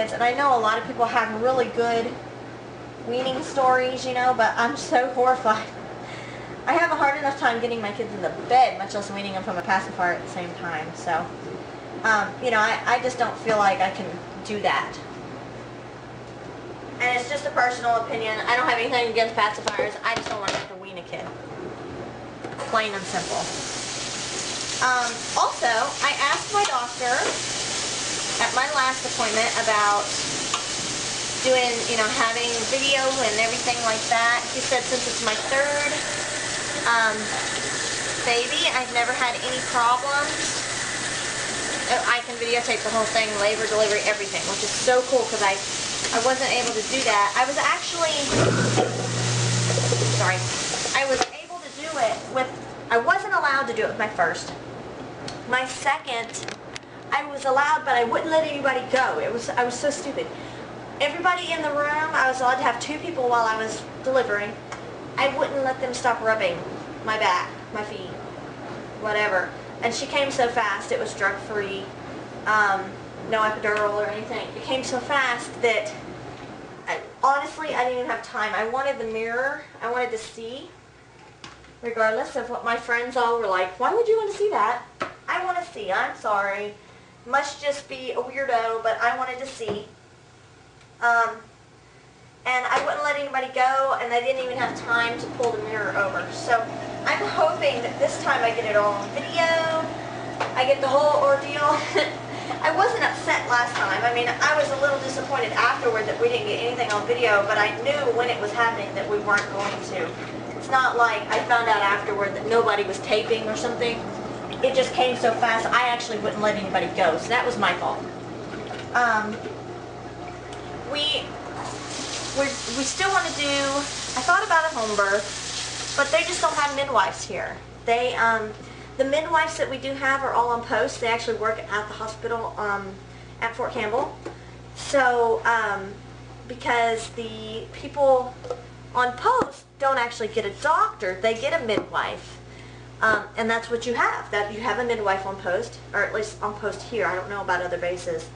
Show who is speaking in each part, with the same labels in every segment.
Speaker 1: kids, and I know a lot of people have really good weaning stories, you know, but I'm so horrified. I have a hard enough time getting my kids in the bed, much less weaning them from a pacifier at the same time. So, you know, I just don't feel like I can do that. And it's just a personal opinion. I don't have anything against pacifiers. I just don't want to have to wean a kid. Plain and simple. Also, I asked my doctor at my last appointment about doing, you know, having video and everything like that. He said since it's my third baby, I've never had any problems. I can videotape the whole thing, labor, delivery, everything, which is so cool because I wasn't able to do that. I was actually, sorry, I was able to do it with, I wasn't allowed to do it with my first. My second, I was allowed, but I wouldn't let anybody go. I was so stupid. Everybody in the room, I was allowed to have 2 people while I was delivering. I wouldn't let them stop rubbing my back, my feet, whatever. And she came so fast, it was drug-free, no epidural or anything. It came so fast that, honestly, I didn't even have time. I wanted the mirror. I wanted to see, regardless of what my friends all were like, why would you want to see that? I want to see. I'm sorry. Must just be a weirdo, but I wanted to see. And I wouldn't let anybody go, and I didn't even have time to pull the mirror over. So I'm hoping that this time I get it all on video. I get the whole ordeal. I wasn't upset last time. I mean, I was a little disappointed afterward that we didn't get anything on video, but I knew when it was happening that we weren't going to. It's not like I found out afterward that nobody was taping or something. It just came so fast, I actually wouldn't let anybody go, so that was my fault. We still want to do, I thought about a home birth, but they just don't have midwives here. They, the midwives that we do have are all on post. They actually work at the hospital at Fort Campbell. So, because the people on post don't actually get a doctor, they get a midwife. And that's what you have. That you have a midwife on post, or at least on post here. I don't know about other bases.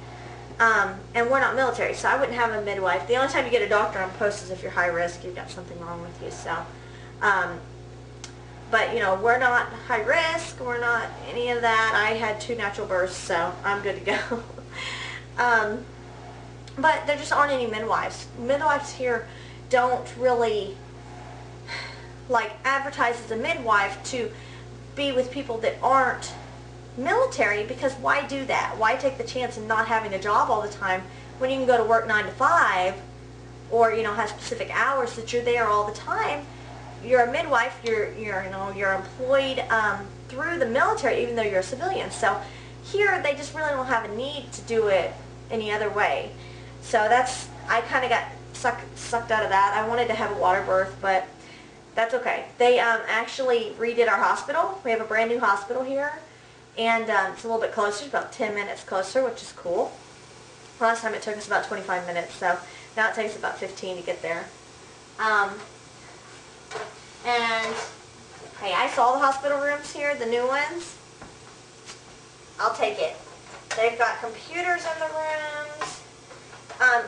Speaker 1: And we're not military, so I wouldn't have a midwife. The only time you get a doctor on post is if you're high risk, you've got something wrong with you. So, but you know, we're not high risk. We're not any of that. I had 2 natural births, so I'm good to go. But there just aren't any midwives. Midwives here don't really like advertise as a midwife to be with people that aren't military, because why do that? Why take the chance of not having a job all the time when you can go to work 9 to 5, or you know, have specific hours that you're there all the time? You're a midwife. You're employed through the military, even though you're a civilian. So here they just really don't have a need to do it any other way. So that's, I kind of got sucked out of that. I wanted to have a water birth, but that's okay. They actually redid our hospital. We have a brand new hospital here. And it's a little bit closer, about 10 minutes closer, which is cool. Last time it took us about 25 minutes, so now it takes about 15 to get there. And, hey, I saw the hospital rooms here, the new ones. I'll take it. They've got computers in the rooms.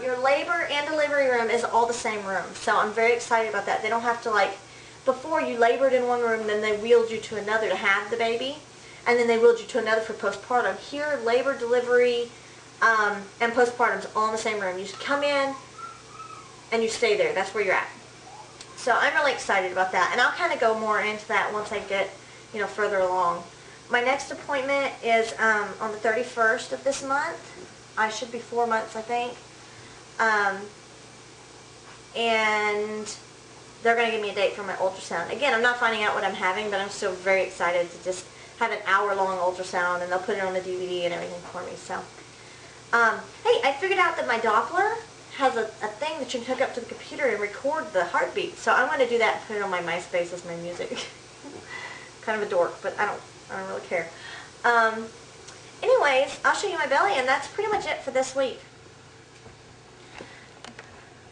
Speaker 1: Your labor and delivery room is all the same room, so I'm very excited about that. They don't have to, like, before you labored in one room, then they wheeled you to another to have the baby. And then they wheeled you to another for postpartum. Here, labor, delivery, and postpartum's all in the same room. You just come in, and you stay there. That's where you're at. So I'm really excited about that. And I'll kind of go more into that once I get, you know, further along. My next appointment is on the 31st of this month. I should be 4 months, I think. And they're going to give me a date for my ultrasound. Again, I'm not finding out what I'm having, but I'm still very excited to just have an hour-long ultrasound, and they'll put it on the DVD and everything for me. So, hey, I figured out that my Doppler has a thing that you can hook up to the computer and record the heartbeat. So I'm going to do that and put it on my MySpace as my music. Kind of a dork, but I don't really care. Anyways, I'll show you my belly, and that's pretty much it for this week.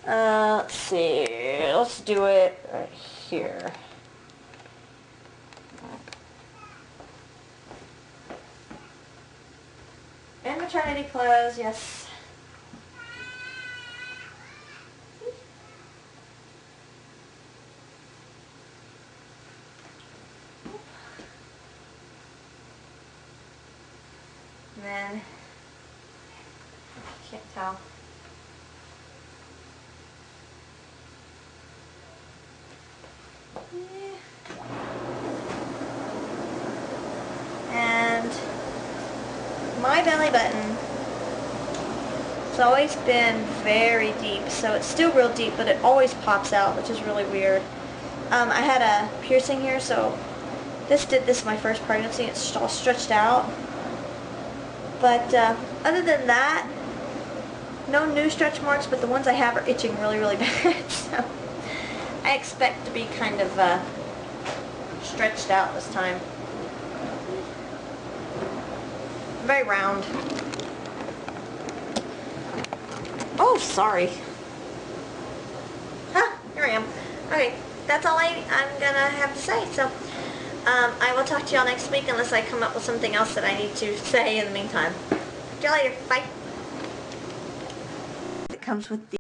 Speaker 1: Let's see. Let's do it right here. And maternity clothes, yes. And then, can't tell. And my belly button, it's always been very deep, so it's still real deep, but it always pops out, which is really weird. I had a piercing here, so this is my first pregnancy. It's all stretched out. But other than that, no new stretch marks, but the ones I have are itching really, really bad. So I expect to be kind of stretched out this time. Very round. Oh, sorry. Huh, here I am. Okay, that's all I'm gonna have to say. So I will talk to y'all next week unless I come up with something else that I need to say in the meantime. See you later. Bye. It comes with the